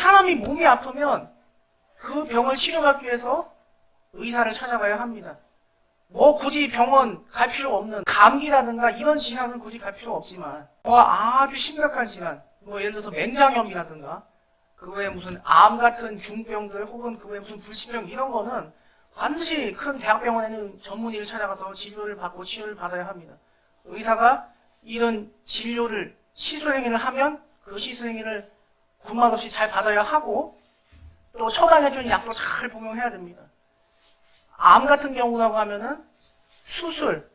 사람이 몸이 아프면 그 병을 치료받기 위해서 의사를 찾아가야 합니다. 뭐 굳이 병원 갈 필요 없는 감기라든가 이런 질환은 굳이 갈 필요 없지만 아주 심각한 질환, 뭐 예를 들어서 맹장염이라든가 그 외에 무슨 암 같은 중병들 혹은 그 외에 무슨 불치병 이런 거는 반드시 큰 대학병원에는 전문의를 찾아가서 진료를 받고 치료를 받아야 합니다. 의사가 이런 진료를 시술행위를 하면 그 시술행위를 군말 없이 잘 받아야 하고 또 처방해주는 약도 잘 복용해야 됩니다. 암 같은 경우라고 하면은 수술,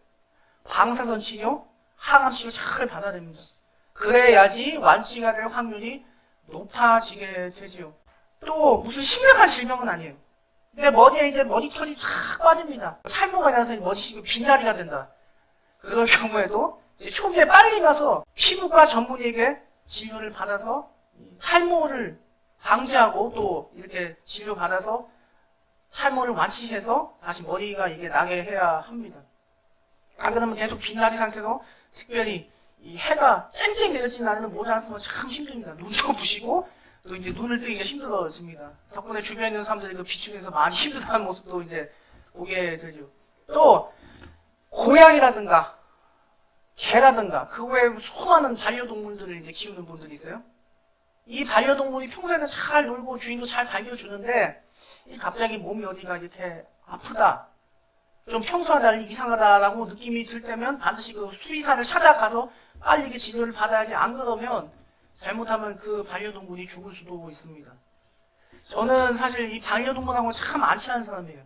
방사선 치료, 항암 치료 잘 받아야 됩니다. 그래야지 완치가 될 확률이 높아지게 되지요. 또 무슨 심각한 질병은 아니에요. 내 머리에 이제 머리털이 싹 빠집니다. 탈모가 나서 머리식이 빈자리가 된다. 그럴 경우에도 이제 초기에 빨리 가서 피부과 전문의에게 진료를 받아서 탈모를 방지하고 또 이렇게 진료받아서 탈모를 완치해서 다시 머리가 이게 나게 해야 합니다. 안 그러면 계속 빈자리 상태로 특별히 이 해가 쨍쨍 내려진 날에는 모자 안 쓰면 참 힘듭니다. 눈도 부시고 또 이제 눈을 뜨기가 힘들어집니다. 덕분에 주변에 있는 사람들이 그 비추면서 많이 힘들다는 모습도 이제 보게 되죠. 또 고양이라든가 개라든가 그 외에 수많은 반려동물들을 이제 키우는 분들이 있어요. 이 반려동물이 평소에는 잘 놀고 주인도 잘 반겨주는데 갑자기 몸이 어디가 이렇게 아프다, 좀 평소와 달리 이상하다라고 느낌이 들 때면 반드시 그 수의사를 찾아가서 빨리 이게 진료를 받아야지. 안 그러면 잘못하면 그 반려동물이 죽을 수도 있습니다. 저는 사실 이 반려동물하고 참 안 친한 사람이에요.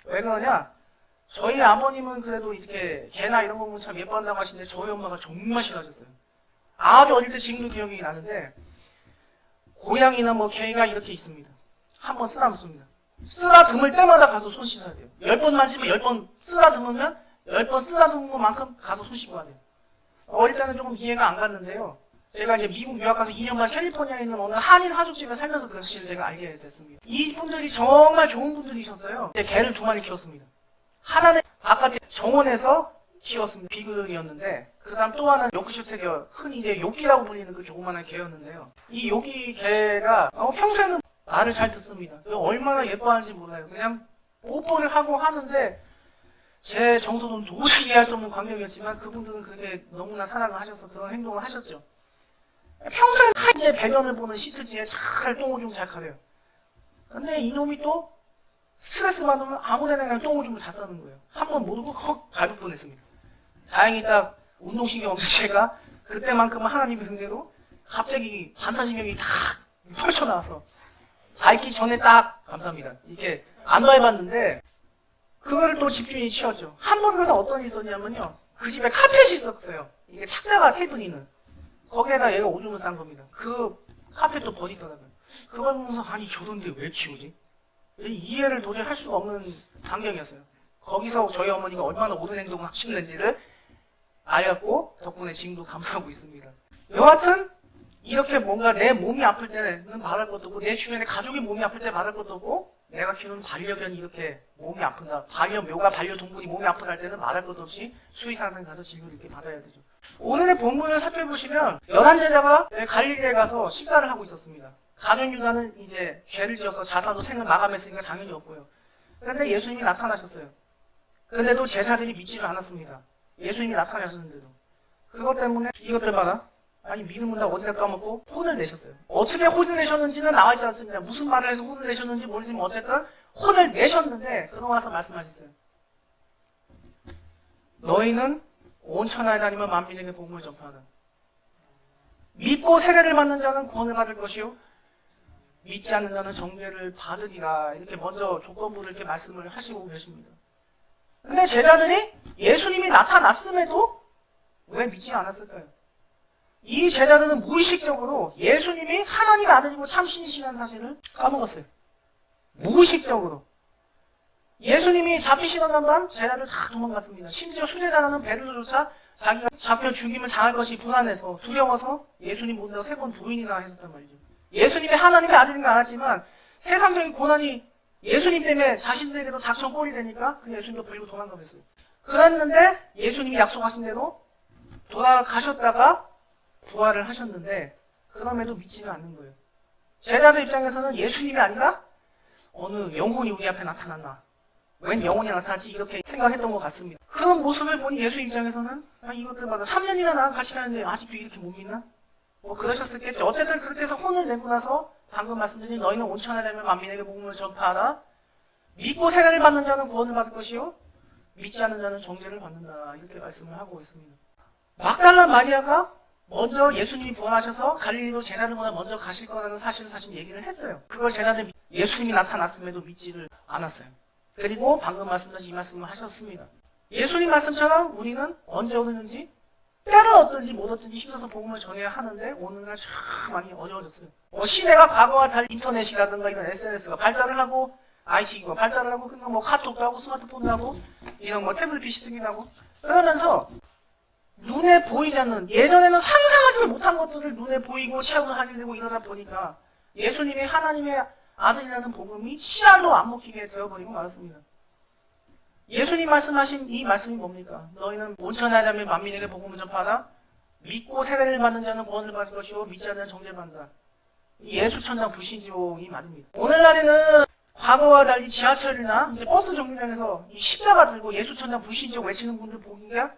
왜 그러냐? 저희 아버님은 그래도 이렇게 개나 이런 거 보면 참 예뻐한다고 하시는데 저희 엄마가 정말 싫어하셨어요. 아주 어릴 때 지금도 기억이 나는데 고양이나 뭐 개가 이렇게 있습니다. 한번 쓰다듬습니다. 쓰다듬을 때마다 가서 손 씻어야 돼요. 10번 만지면 10번 쓰다듬으면 10번 쓰다듬은 것만큼 가서 손 씻고 와야 돼요. 어릴 때는 조금 이해가 안 갔는데요. 제가 이제 미국 유학 가서 2년간 캘리포니아에 있는 어느 한인 가족집에 살면서 그 사실을 제가 알게 됐습니다. 이분들이 정말 좋은 분들이셨어요. 개를 2마리 키웠습니다. 하나는 바깥에 정원에서 키웠습니다. 비글이었는데 그 다음 또 하나는 요크셔터 개, 흔히 이제 요끼라고 불리는 그 조그마한 개였는데요. 이 요끼 개가 평소에는 말을 잘 듣습니다. 얼마나 예뻐하는지 몰라요. 그냥 뽀뽀를 하고 하는데 제 정서는 도저히 이해할 수 없는 광경이었지만 그분들은 그렇게 너무나 사랑을 하셔서 그런 행동을 하셨죠. 평소에 이제 배변을 보는 시트지에 잘 똥오줌 잘 가려요. 근데 이놈이 또 스트레스 받으면 아무데나 그냥 똥오줌을 다 싸는 거예요. 한번 모르고 헉 밟을 뻔했습니다. 다행히 딱 운동신경 없는 제가 그때만큼은 하나님의 은혜로 갑자기 반사신경이 다 펼쳐나와서 밟기 전에 딱 감사합니다. 이렇게 안 밟았는데 그거를 또 집주인이 치웠죠. 한 번 가서 어떤 일이 있었냐면요. 그 집에 카펫이 있었어요. 이게 탁자가 테이블이 있는. 거기에다 얘가 오줌을 싼 겁니다. 그 카펫도 버리더라고요. 그걸 보면서 아니 저런 데 왜 키우지? 이해를 도저히 할 수가 없는 광경이었어요. 거기서 저희 어머니가 얼마나 옳은 행동을 하시는지를 알았고 덕분에 지금도 감사하고 있습니다. 여하튼 이렇게 뭔가 내 몸이 아플 때는 말할 것도 없고 내 주변에 가족이 몸이 아플 때 말할 것도 없고 내가 키우는 반려견이 이렇게 몸이 아픈다, 반려묘가 반려동물이 몸이 아프다 할 때는 말할 것도 없이 수의사한테 가서 진료를 이렇게 받아야 되죠. 오늘의 본문을 살펴보시면 11제자가 갈릴리에 가서 식사를 하고 있었습니다. 가룟 유다는 이제 죄를 지어서 자살로 생을 마감했으니까 당연히 없고요. 그런데 예수님이 나타나셨어요. 그런데도 제자들이 믿지를 않았습니다. 예수님이 나타나셨는데도. 그것 때문에 이것들마다 아니 믿음은 다 어디다 까먹고 혼을 내셨어요. 어떻게 혼을 내셨는지는 나와 있지 않습니다. 무슨 말을 해서 혼을 내셨는지 모르지만 어쨌든 혼을 내셨는데 그러고 나서 말씀하셨어요. 너희는 온 천하에 다니며 만민에게 복음을 전파하라. 믿고 세례를 받는 자는 구원을 받을 것이요 믿지 않는 자는 정죄를 받으리라. 이렇게 먼저 조건부를 이렇게 말씀을 하시고 계십니다. 근데 제자들이 예수님이 나타났음에도 왜 믿지 않았을까요? 이 제자들은 무의식적으로 예수님이 하나님 아들이고 참신이시라는 사실을 까먹었어요. 무의식적으로. 예수님이 잡히시던 날 제자들 다 도망갔습니다. 심지어 수제자는 베드로조차 자기가 잡혀 죽임을 당할 것이 불안해서 두려워서 예수님 모른다고 3번 부인이나 했었단 말이죠. 예수님이 하나님의 아들인 걸 알았지만 세상적인 고난이 예수님 때문에 자신들에게도 닥쳐 꼴이 되니까 그 예수님도 버리고 도망가버렸어요. 그랬는데 예수님이 약속하신 대로 돌아가셨다가 부활을 하셨는데 그럼에도 믿지는 않는 거예요. 제자들 입장에서는 예수님이 아니라 어느 영혼이 우리 앞에 나타났나, 웬 영혼이 나타났지, 이렇게 생각했던 것 같습니다. 그런 모습을 보니 예수 입장에서는 이것들마다 3년이나 나랑 같이 다녔는데 아직도 이렇게 못 믿나? 뭐 그러셨었겠죠. 어쨌든 그렇게 해서 혼을 내고 나서 방금 말씀드린 너희는 온천에 되면 만민에게 복음을 전파하라. 믿고 세례를 받는 자는 구원을 받을 것이요 믿지 않는 자는 정죄를 받는다. 이렇게 말씀을 하고 있습니다. 막달라 마리아가 먼저 예수님이 부활하셔서 갈릴리로 제자들보다 먼저 가실 거라는 사실을 사실 얘기를 했어요. 그걸 제자들이 예수님이 나타났음에도 믿지를 않았어요. 그리고 방금 말씀드린 이 말씀을 하셨습니다. 예수님 말씀처럼 우리는 언제 오는지 때는 어떤지 못 어떤지 힘써서 복음을 전해야 하는데 오늘날 참 많이 어려워졌어요. 시대가 과거와 달리 인터넷이라든가 이런 SNS가 발달을 하고 IC가 발달을 하고 그러니까 뭐 카톡도 하고 스마트폰도 하고 이런 뭐 태블릿 PC 쓰기도 하고 그러면서 눈에 보이지 않는 예전에는 상상하지도 못한 것들을 눈에 보이고 체험을 하게 되고 이러다 보니까 예수님이 하나님의 아들이라는 복음이 씨알로 안 먹히게 되어버리고 말았습니다. 예수님 말씀하신 이 말씀이 뭡니까? 너희는 온천에 가면 만민에게 복음을 전파하라. 믿고 세례를 받는 자는 구원을 받을 것이요 믿지 않는 자는 정죄받는다. 예수천당 불신지옥이 말입니다. 오늘날에는 과거와 달리 지하철이나 이제 버스 정류장에서 이 십자가 들고 예수천당 불신지옥 외치는 분들 보기가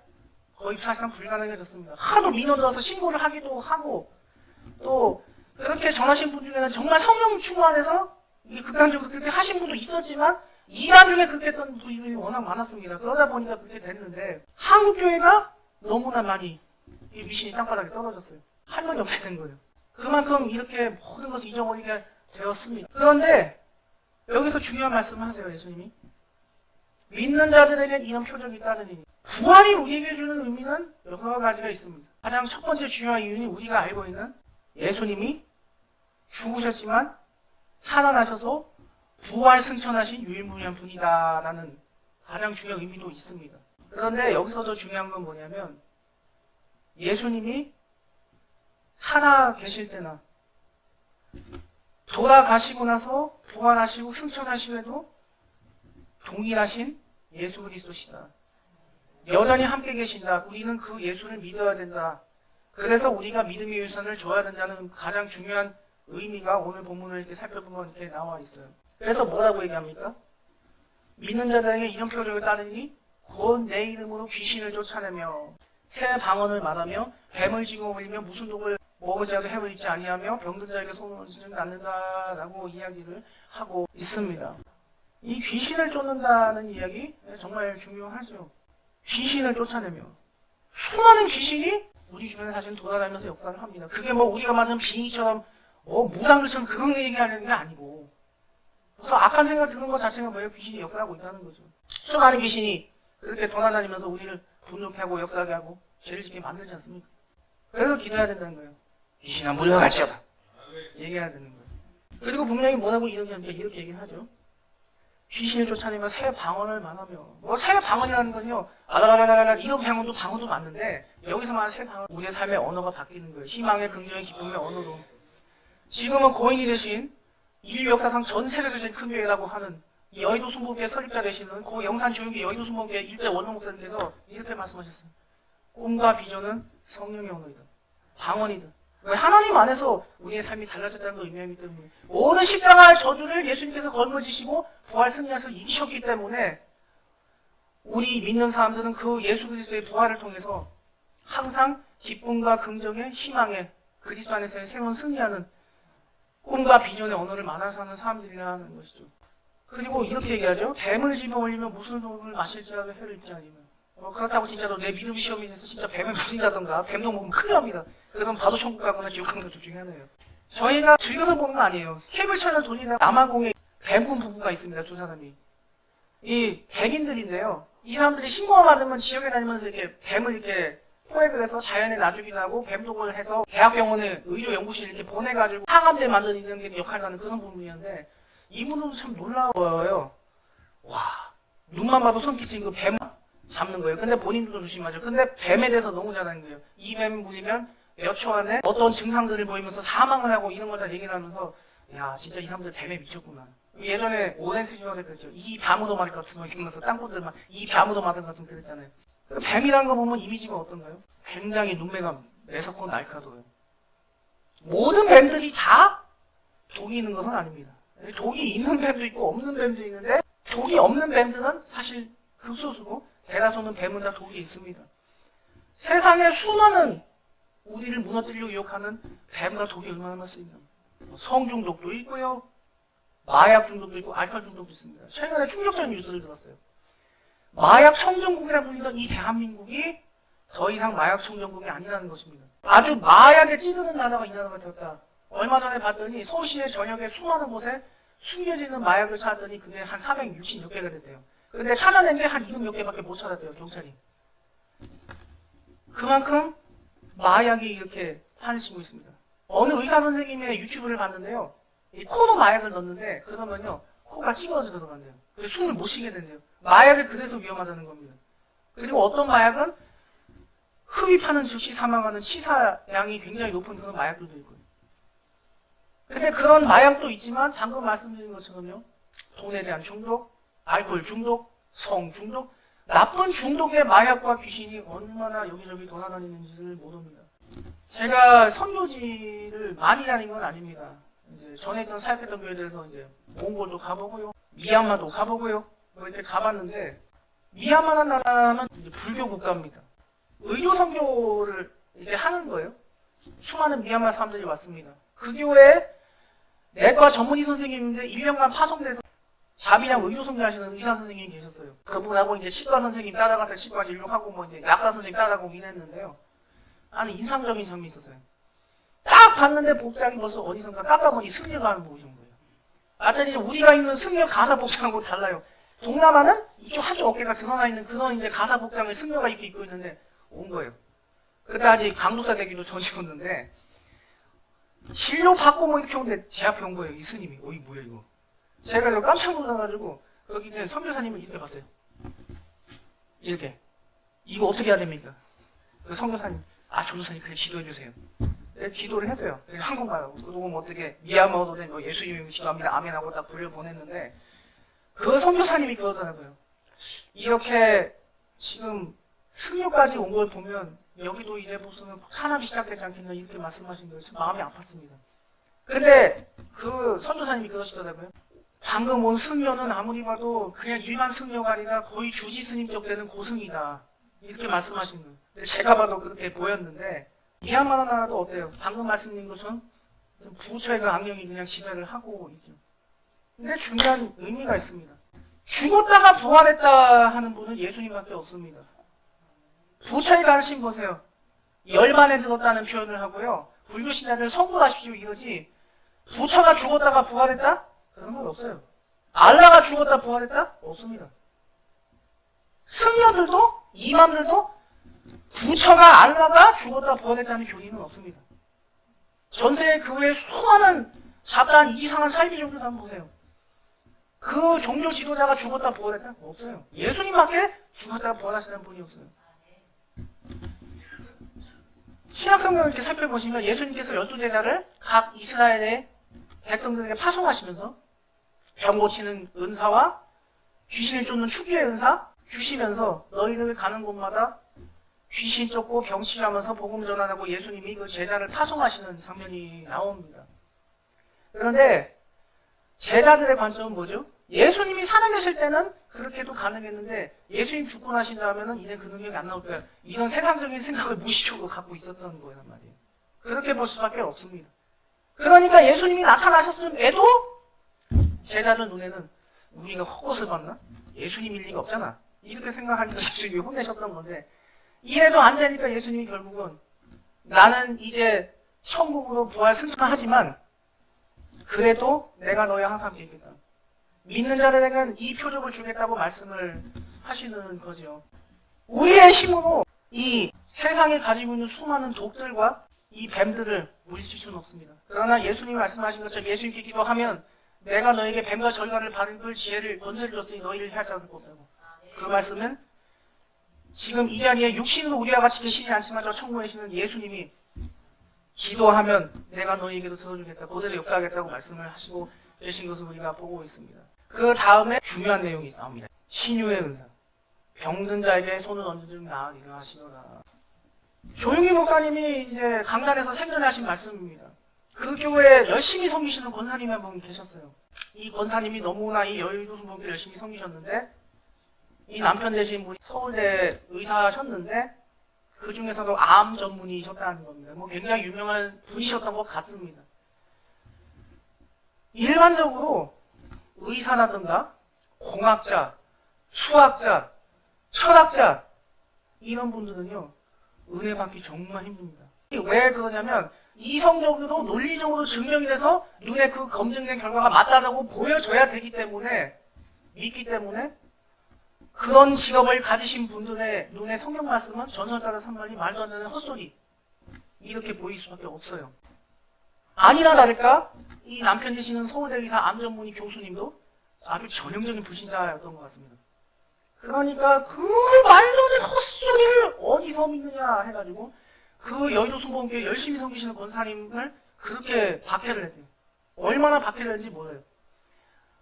거의 사실상 불가능해졌습니다. 하도 민원 들어서 신고를 하기도 하고 또 그렇게 전하신 분 중에는 정말 성령 충만해서 극단적으로 그렇게 하신 분도 있었지만 이단 중에 그렇게 했던 분들이 워낙 많았습니다. 그러다 보니까 그렇게 됐는데 한국교회가 너무나 많이 이 미신이 땅바닥에 떨어졌어요. 할 말이 없게 된 거예요. 그만큼 이렇게 모든 것을 잊어버리게 되었습니다. 그런데 여기서 중요한 말씀을 하세요. 예수님이 믿는 자들에겐 이런 표적이 따르니 부활이 우리에게 주는 의미는 여러 가지가 있습니다. 가장 첫 번째 중요한 이유는 우리가 알고 있는 예수님이 죽으셨지만 살아나셔서 부활 승천하신 유일무이한 분이다라는 가장 중요한 의미도 있습니다. 그런데 여기서 더 중요한 건 뭐냐면 예수님이 살아 계실 때나 돌아가시고 나서 부활하시고 승천하시고도 동일하신 예수 그리스도시다. 여전히 함께 계신다. 우리는 그 예수를 믿어야 된다. 그래서 우리가 믿음의 유산을 줘야 된다는 가장 중요한 의미가 오늘 본문을 이렇게 살펴보면 이렇게 나와 있어요. 그래서 뭐라고 얘기합니까? 믿는 자들에게 이런 표적을 따르니 곧 내 이름으로 귀신을 쫓아내며 새 방언을 말하며 뱀을 쥐고 올리며 무슨 독을 먹으자도 해를 입지 아니하며 병든 자에게 손을 쥐지 않는다라고 이야기를 하고 있습니다. 이 귀신을 쫓는다는 이야기 정말 중요하죠. 귀신을 쫓아내며 수많은 귀신이 우리 주변에 사실 돌아다니면서 역사를 합니다. 그게 뭐 우리가 말하는 빙의처럼 무당들처럼 그런 얘기하는 게 아니고 그래서 악한 생각 드는 것 자체가 뭐예요? 귀신이 역사하고 있다는 거죠. 수많은 귀신이 그렇게 돌아다니면서 우리를 분노케 하고 역사하게 하고 죄를 짓게 만들지 않습니까? 그래서 기도해야 된다는 거예요. 귀신아 물러갈지어다. 얘기해야 되는 거예요. 그리고 분명히 뭐라고 이렇게 얘기를 하죠. 귀신을 쫓아내며 새 방언을 말하며 새 방언이라는 건요 아라라라라 이런 방언도 맞는데 여기서 말하는 새 방언 우리의 삶의 언어가 바뀌는 거예요. 희망의 긍정의 기쁨의 언어로 지금은 고인이 되신 인류 역사상 전 세계에서 제일 큰 교회라고 하는 여의도 순복음교회 설립자 되시는 고 영산조용기 여의도 순복음교회 일대 원로 목사님께서 이렇게 말씀하셨어요. 꿈과 비전은 성령의 언어이다. 방언이다. 왜 하나님 안에서 우리의 삶이 달라졌다는 걸 의미하기 때문에 모든 십자가의 저주를 예수님께서 걸머지시고 부활 승리하셔서 이기셨기 때문에 우리 믿는 사람들은 그 예수 그리스도의 부활을 통해서 항상 기쁨과 긍정의 희망의 그리스도 안에서의 새로운 승리하는 꿈과 비전의 언어를 만나서 사람들이라는 것이죠. 그리고 이렇게 얘기하죠. 뱀을 집어 올리면 무슨 독을 마실지라도 해를 입지 않으면 그렇다고 진짜로 내 믿음 시험이 돼서 진짜 뱀을 물린다던가 뱀도 먹으면 큰일 납니다. 그럼 바로 천국 가거나 지옥 가는 것 중에 하나예요. 저희가 즐겨서 보는 거 아니에요. 케이블 채널 돌리다 남아공에 뱀군 부부가 있습니다. 두 사람이. 이 백인들인데요. 이 사람들이 신고가 받으면 지역에 다니면서 이렇게 뱀을 이렇게 포획을 해서 자연에 놔주기도 하고 뱀독을 해서 대학병원에 의료연구실 이렇게 보내가지고 항암제 만드는 게 역할을 하는 그런 부분이었는데 이분은 참 놀라워요. 와, 눈만 봐도 손끼친 그 뱀 잡는 거예요. 근데 본인들도 조심하죠. 근데 뱀에 대해서 너무 잘 아는 거예요. 이 뱀 물리면 몇 초 안에 어떤 증상들을 보이면서 사망을 하고 이런 걸 다 얘기를 하면서 야 진짜 이 사람들 뱀에 미쳤구나. 예전에 오렌지 시절에 그랬죠. 이 뱀으로 말일 것 같은 거 이러면서 땅콩들만 이 뱀으로 말일 것 같은 거 그랬잖아요. 뱀이라는 거 보면 이미지가 어떤가요? 굉장히 눈매가 매섭고 날카로워요. 모든 뱀들이 다 독이 있는 것은 아닙니다. 독이 있는 뱀도 있고 없는 뱀도 있는데 독이 없는 뱀들은 사실 극소수고 대다수는 뱀은 다 독이 있습니다. 세상에 수많은 우리를 무너뜨리려고 유혹하는 뱀과 독이 얼마나 많습니까? 성중독도 있고요. 마약 중독도 있고 알코올 중독도 있습니다. 최근에 충격적인 뉴스를 들었어요. 마약 청정국이라 불리던 이 대한민국이 더 이상 마약 청정국이 아니라는 것입니다. 아주 마약에 찌드는 나라가 이 나라가 되었다. 얼마 전에 봤더니 서울시의 전역에 수많은 곳에 숨겨지는 마약을 찾았더니 그게 한 460몇 개가 됐대요. 근데 찾아낸 게 한 70몇 개밖에 못 찾았대요, 경찰이. 그만큼 마약이 이렇게 판치고 있습니다. 어느 의사 선생님의 유튜브를 봤는데요. 이 코로 마약을 넣는데 그러면요 코가 찌그러져 들어간대요. 그래서 숨을 못 쉬게 된대요. 마약이 그래서 위험하다는 겁니다. 그리고 어떤 마약은 흡입하는 즉시 사망하는 치사량이 굉장히 높은 그런 마약들도 있고요. 근데 그런 마약도 있지만 방금 말씀드린 것처럼요. 돈에 대한 중독, 알코올 중독, 성 중독, 나쁜 중독의 마약과 귀신이 얼마나 여기저기 돌아다니는지를 모릅니다. 제가 선교지를 많이 다닌 건 아닙니다. 이제 전에 있던 사역했던 교회들에서 이제 몽골도 가보고요, 미얀마도 가보고요, 뭐 이렇게 가봤는데 미얀마라는 나라는 이제 불교 국가입니다. 의료 선교를 이렇게 하는 거예요. 수많은 미얀마 사람들이 왔습니다. 그 교회에 내과 전문의 선생님인데 1년간 파송돼서 자비랑 의료 선교하시는 의사 선생님이 계셨어요. 그분하고 이제 치과 선생님 따라가서 치과 진료하고 뭐 이제 약사 선생님 따라가고 이랬는데요. 아니 인상적인 점이 있었어요. 딱 봤는데 복장이 벌써 어디선가 깎아보니 승려가 하는 복이신 거예요. 하여튼 이제 우리가 입는 승려 가사 복장하고 달라요. 동남아는 이쪽 한쪽 어깨가 드러나 있는 그런 이제 가사 복장을 승려가 이렇게 입고 있는데 온 거예요. 그때 아직 강도사 되기도 전이었는데 진료 받고 뭐 이렇게 오는데 제 앞에 온 거예요. 이 스님이. 어이 뭐야 이거. 제가 깜짝 놀라가지고 거기 있는 선교사님을 이렇게 봤어요. 이렇게. 이거 어떻게 해야 됩니까? 그 선교사님. 아 조교사님 그래 기도해 주세요. 네, 기도를 했어요. 한국말하고. 그리고 뭐 어떻게 미얀마어도 된 예수님이 기도합니다. 아멘하고 딱 불려 보냈는데 그 선교사님이 그러더라고요. 이렇게 지금 승려까지 온 걸 보면 여기도 이제 무슨 산업이 시작되지 않겠나 이렇게 말씀하신 거예요. 참 마음이 아팠습니다. 근데 그 선교사님이 그러시더라고요. 방금 온 승려는 아무리 봐도 그냥 일반 승려가 아니라 거의 주지 스님적 되는 고승이다. 이렇게 말씀하신 거예요. 근데 제가 봐도 그렇게 보였는데 미얀마 나라도 어때요? 방금 말씀드린 것처럼 부처의 그 악령이 그냥 지배를 하고 있죠. 근데 중요한 의미가 있습니다. 죽었다가 부활했다 하는 분은 예수님밖에 없습니다. 부처의 가르침 보세요. 열반에 들었다는 표현을 하고요. 불교 신자들 성불하십시오 이러지 부처가 죽었다가 부활했다? 그런 건 없어요. 알라가 죽었다 부활했다? 없습니다. 승려들도 이맘들도 부처가 알라가 죽었다 부활했다는 교리는 없습니다. 전세에 그 외에 수많은 잡다한 이상한 사이비 종교도 한번 보세요. 그 종교 지도자가 죽었다 부활했다? 없어요. 예수님밖에 죽었다 부활하시는 분이 없어요. 신약성경을 이렇게 살펴보시면 예수님께서 12제자를 각 이스라엘의 백성들에게 파송하시면서 병 고치는 은사와 귀신을 쫓는 추기의 은사 주시면서 너희들 가는 곳마다 귀신 쫓고 병 치료하면서 복음 전환하고 예수님이 그 제자를 파송하시는 장면이 나옵니다. 그런데 제자들의 관점은 뭐죠? 예수님이 살아계실 때는 그렇게도 가능했는데 예수님 죽고 나신 다음에는 이제 그 능력이 안 나올 거야. 이런 세상적인 생각을 무의식적으로 갖고 있었던 거란 말이에요. 그렇게 볼 수밖에 없습니다. 그러니까 예수님이 나타나셨음에도 제자들 눈에는 우리가 헛것을 봤나? 예수님일 리가 없잖아. 이렇게 생각하니까 예수님이 혼내셨던 건데 이래도 안 되니까 예수님이 결국은 나는 이제 천국으로 부활 승천하지만 그래도 내가 너희와 항상 함께 있겠다. 믿는 자들에게는 이 표적을 주겠다고 말씀을 하시는 거죠. 우리의 힘으로 이 세상에 가지고 있는 수많은 독들과 이 뱀들을 물리칠 수는 없습니다. 그러나 예수님이 말씀하신 것처럼 예수님께 기도하면 내가 너에게 뱀과 절간을 밟을 지혜를 권세를 줬으니 너희를 해하지 않을 것 없다고. 그 말씀은 지금 이 자리에 육신으로 우리와 같이 계시지 않지만 저 천국에 계시는 예수님이 기도하면 내가 너희에게도 들어주겠다. 그대로 역사하겠다고 말씀을 하시고 계신 것을 우리가 보고 있습니다. 그 다음에 중요한 내용이 나옵니다. 신유의 은사. 병든 자에게 손을 얹어주면 나으리라 하시노라. 조용희 목사님이 이제 강단에서 생전에 하신 말씀입니다. 그 교회에 열심히 섬기시는 권사님이 한 분 계셨어요. 이 권사님이 너무나 이 여의도 순복음교회 열심히 섬기셨는데 이 남편 되신 분이 서울대 의사셨는데 그 중에서도 암 전문의셨다는 겁니다. 뭐 굉장히 유명한 분이셨던 것 같습니다. 일반적으로 의사라든가 공학자, 수학자, 철학자 이런 분들은요 은혜 받기 정말 힘듭니다. 왜 그러냐면 이성적으로 논리적으로 증명이 돼서 눈에 그 검증된 결과가 맞다라고 보여줘야 되기 때문에 믿기 때문에 그런 직업을 가지신 분들의 눈에 성경 말씀은 전설 따라 산말이 말도 안 되는 헛소리 이렇게 보일 수밖에 없어요. 아니나 다를까 이 남편 되시는 서울대 의사 암전문의 교수님도 아주 전형적인 불신자였던 것 같습니다. 그러니까 그 말도 안 되는 헛소리를 어디서 믿느냐 해가지고 그 여의도 순복음교회 열심히 섬기시는 권사님을 그렇게 박해를 했대요. 얼마나 박해를 했는지 몰라요.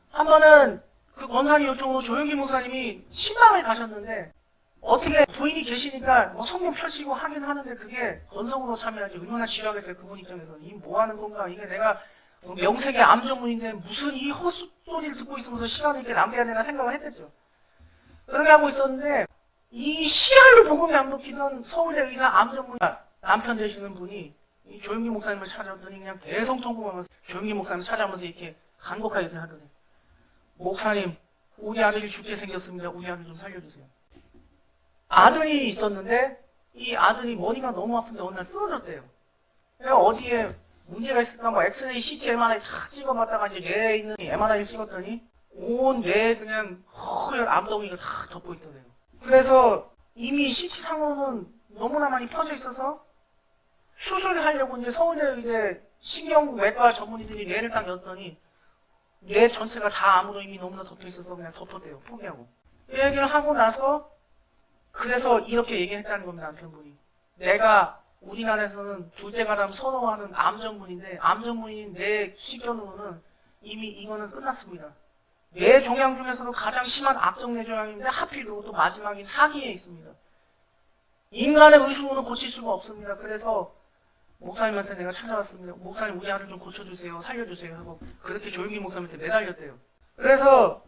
한 번은 그 권사님 요청으로 조영기 목사님이 신방을 가셨는데 어떻게 부인이 계시니까 뭐 성경 펼치고 하긴 하는데 그게 건성으로 참여하지 얼마나 지루하겠어요. 그분 입장에서는. 이 뭐 하는 건가. 이게 내가 명색의 암전문인데 무슨 이 헛소리를 듣고 있으면서 시간을 이렇게 낭비해야 되나 생각을 했겠죠. 그렇게 하고 있었는데 이 씨알로 복음이 안 먹히던 서울대 의사 암전문의 남편 되시는 분이 이 조영기 목사님을 찾아오더니 그냥 대성통곡하면서 조영기 목사님을 찾아오면서 이렇게 간곡하게 하더니 목사님 우리 아들이 죽게 생겼습니다. 우리 아들 좀 살려주세요. 아들이 있었는데 이 아들이 머리가 너무 아픈데 어느 날 쓰러졌대요. 그래서 어디에 문제가 있을까 뭐 엑스레이, CT, MRI 다 찍어봤다가 이제 뇌에 있는 MRI를 찍었더니 온 뇌에 그냥 허연 암덩이가 다 덮어있더래요. 그래서 이미 CT상으로는 너무나 많이 퍼져 있어서 수술을 하려고 이제 서울대 의대 신경외과 전문의들이 뇌를 딱 열었더니 뇌 전체가 다 암으로 이미 너무나 덮여있어서 그냥 덮었대요. 포기하고. 이 얘기를 하고 나서 그래서 이렇게 얘기했다는 겁니다. 남편분이. 내가 우리나라에서는 둘째 가담 선호하는 암전문인데 암전문인 뇌 시견으로는 이미 이거는 끝났습니다. 뇌 종양 중에서도 가장 심한 악성 뇌 종양인데 하필 그것도 마지막인 사기에 있습니다. 인간의 의술로는 고칠 수가 없습니다. 그래서 목사님한테 내가 찾아왔습니다. 목사님 우리 아들 좀 고쳐주세요. 살려주세요 하고 그렇게 조용기 목사님한테 매달렸대요. 그래서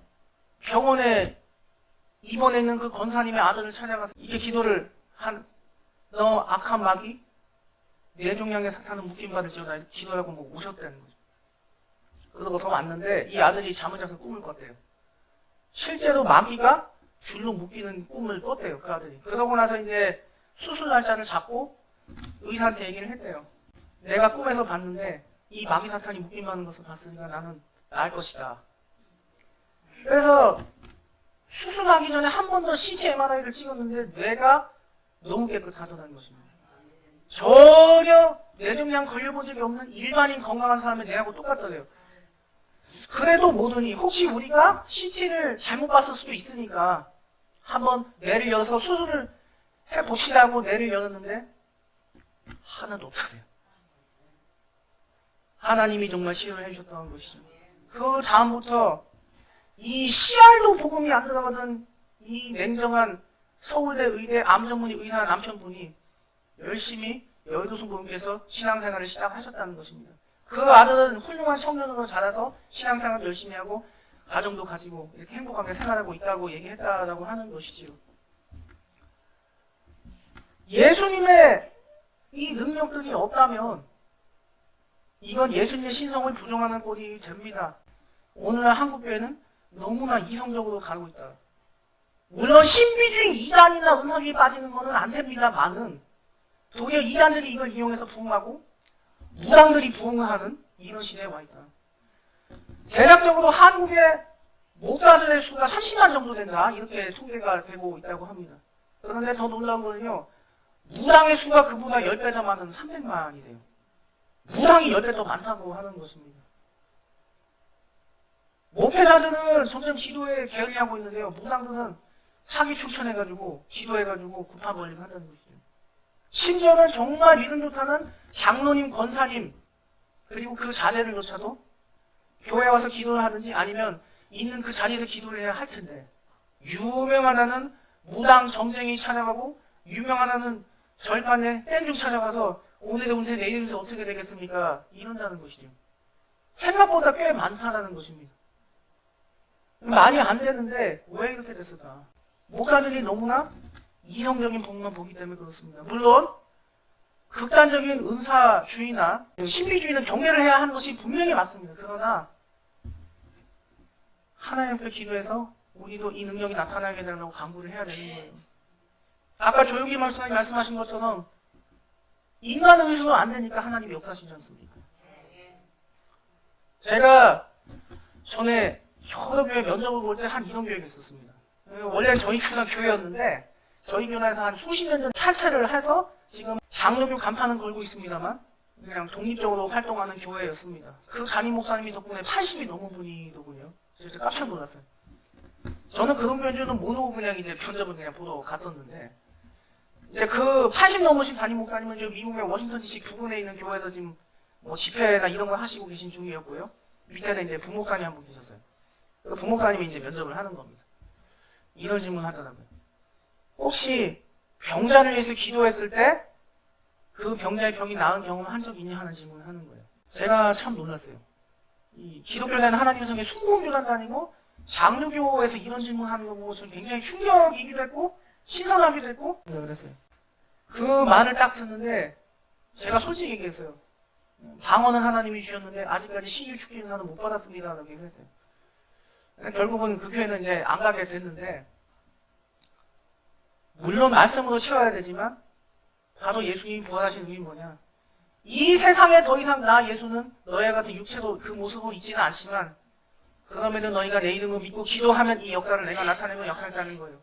병원에 입원해 있는 그 권사님의 아들을 찾아가서 이렇게 기도를 한 너 악한 마귀 뇌종양의 사탄은 묶임받을지어다 기도하고 뭐 오셨다는 거죠. 그러고서 왔는데 이 아들이 잠을 자서 꿈을 꿨대요. 실제로 마귀가 줄로 묶이는 꿈을 꿨대요. 그 아들이. 그러고 나서 이제 수술 날짜를 잡고 의사한테 얘기를 했대요. 내가 꿈에서 봤는데 이 마귀 사탄이 묶임받는 것을 봤으니까 나는 나을 것이다. 그래서 수술하기 전에 한 번 더 CT, MRI를 찍었는데 뇌가 너무 깨끗하다는 것입니다. 전혀 뇌종양 걸려본 적이 없는 일반인 건강한 사람의 뇌하고 똑같더래요. 그래도 모르니 혹시 우리가 CT를 잘못 봤을 수도 있으니까 한번 뇌를 열어서 수술을 해보시라고 뇌를 열었는데 하나도 없어요. 하나님이 정말 치료를 해주셨다는 것이죠. 그 다음부터 이 씨알도 복음이 안 들어가던 이 냉정한 서울대 의대 암전문의 의사 남편분이 열심히 여의도 순복음교회에서 신앙생활을 시작하셨다는 것입니다. 그 아들은 훌륭한 청년으로 자라서 신앙생활을 열심히 하고 가정도 가지고 이렇게 행복하게 생활하고 있다고 얘기했다라고 하는 것이지요. 예수님의 이 능력들이 없다면 이건 예수님의 신성을 부정하는 꼴이 됩니다. 오늘날 한국교회는 너무나 이성적으로 가고 있다. 물론 신비주의 이단이나 은사주의 빠지는 것은 안 됩니다만은 도리어 이단들이 이걸 이용해서 부흥하고 무당들이 부흥하는 이런 시대에 와 있다. 대략적으로 한국의 목사들의 수가 30만 정도 된다. 이렇게 통계가 되고 있다고 합니다. 그런데 더 놀라운 거는요. 무당의 수가 그보다 10배 더 많은 300만이 돼요. 무당이 10배 더 많다고 하는 것입니다. 목회자들은 점점 기도에 게을리하고 있는데요. 무당들은 사기 추천해가지고 기도해가지고 구파 벌리고 한다는 것이죠. 심지어는 정말 믿음 좋다는 장로님, 권사님 그리고 그 자제를조차도 교회 와서 기도를 하든지 아니면 있는 그 자리에서 기도를 해야 할 텐데 유명하다는 무당 정쟁이 찾아가고 유명하다는 절간에 땡중 찾아가서 오늘의 운세 내일 운세 어떻게 되겠습니까? 이런다는 것이죠. 생각보다 꽤 많다라는 것입니다. 많이 안 되는데 왜 이렇게 됐을까? 목사들이 너무나 이성적인 부분만 보기 때문에 그렇습니다. 물론 극단적인 은사주의나 신비주의는 경계를 해야 하는 것이 분명히 맞습니다. 그러나 하나님 앞에 기도해서 우리도 이 능력이 나타나게 되려고 간구를 해야 되는 거예요. 아까 조용기 말씀하신 것처럼 인간의 의지로 안 되니까 하나님이 역사하시지 않습니까? 제가 전에 여러 교회 면접을 볼 때 한 이런 교회가 있었습니다. 원래는 저희 교회가 교회였는데 저희 교회에서 한 수십 년 전 탈퇴를 해서 지금 장로교 간판은 걸고 있습니다만 그냥 독립적으로 활동하는 교회였습니다. 그 담임 목사님이 덕분에 80이 넘은 분이더군요. 진짜 깜짝 놀랐어요. 저는 그런 교회인 줄은 모르고 그냥 이제 면접을 그냥 보러 갔었는데 이제 그 80 넘으신 담임 목사님은 지금 미국의 워싱턴 DC 부근에 있는 교회에서 지금 뭐 집회나 이런 거 하시고 계신 중이었고요. 밑에는 이제 부목사님 한 분 계셨어요. 그 부목사님이 이제 면접을 하는 겁니다. 이런 질문을 하더라고요. 혹시 병자를 위해서 기도했을 때 그 병자의 병이 나은 경험 한 적 있냐 하는 질문을 하는 거예요. 제가 참 놀랐어요. 이 기독교라는 하나님의 성에 순공교단도 아니고 장로교에서 이런 질문을 하는 거 보고 저는 굉장히 충격이기도 했고 신선하기도 했고 그랬어요. 그 말을 딱 듣는데 제가 솔직히 얘기했어요. 방언은 하나님이 주셨는데 아직까지 신유 축기 인사는 못 받았습니다 라고 얘기했어요. 결국은 그 교회는 이제 안 가게 됐는데 물론 말씀으로 채워야 되지만 바로 예수님이 부활하신 의미는 뭐냐, 이 세상에 더 이상 나 예수는 너희와 같은 육체로 그 모습으로 있지는 않지만 그러면은 너희가 내 이름을 믿고 기도하면 이 역사를 내가 나타내면 역사했다는 거예요.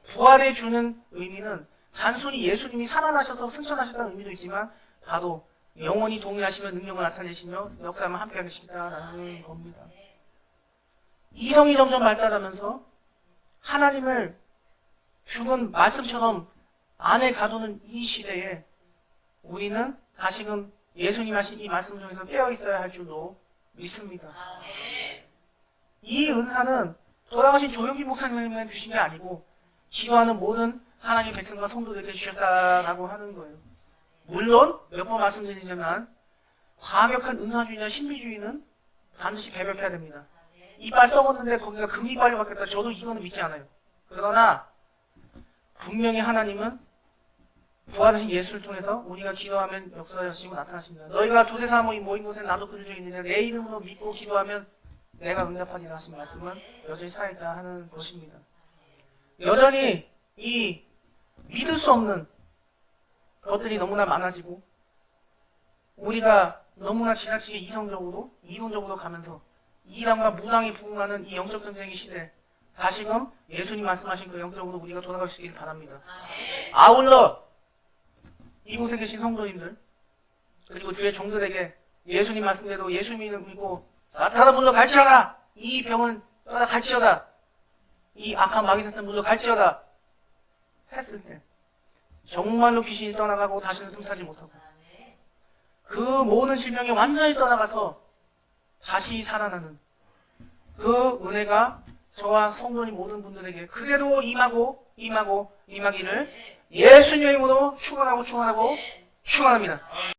부활에 주는 의미는 단순히 예수님이 살아나셔서 승천하셨다는 의미도 있지만 바로 영원히 동의하시며 능력을 나타내시며 역사만 함께 하시겠다라는 겁니다. 이성이 점점 발달하면서 하나님을 죽은 말씀처럼 안에 가두는 이 시대에 우리는 다시금 예수님 하신 이 말씀 중에서 깨어있어야 할 줄로 믿습니다. 이 은사는 돌아가신 조용기 목사님만 주신 게 아니고 기도하는 모든 하나님의 백성과 성도들에게 주셨다라고 하는 거예요. 물론 몇 번 말씀드리지만 과격한 은사주의나 신비주의는 반드시 배격해야 됩니다. 이빨 썩었는데 거기가 금이빨이 바뀌었다. 저도 이거는 믿지 않아요. 그러나 분명히 하나님은 부활하신 예수를 통해서 우리가 기도하면 역사하시고 나타나십니다. 너희가 두세사 모인 곳에 나도 그들 중에 있느냐 내 이름으로 믿고 기도하면 내가 응답하리라 하신 말씀은 여전히 살아있다 하는 것입니다. 여전히 이 믿을 수 없는 것들이 너무나 많아지고 우리가 너무나 지나치게 이성적으로 이론적으로 가면서 이당과 무당이 부흥하는 이 영적 전쟁의 시대, 다시금 예수님 말씀하신 그 영적으로 우리가 돌아갈 수 있기를 바랍니다. 아울러 이곳에 계신 성도님들 그리고 주의 종들에게 예수님 말씀대로 예수님을 믿고 사탄아 물러 갈지어다, 이 병은 떠나 갈지어다, 이 악한 마귀 사탄 물러 갈지어다 했을 때 정말로 귀신이 떠나가고 다시는 틈타지 못하고 그 모든 질병이 완전히 떠나가서 다시 살아나는 그 은혜가 저와 성도님 모든 분들에게 그대로 임하기를 예수님의 이름으로 축원합니다.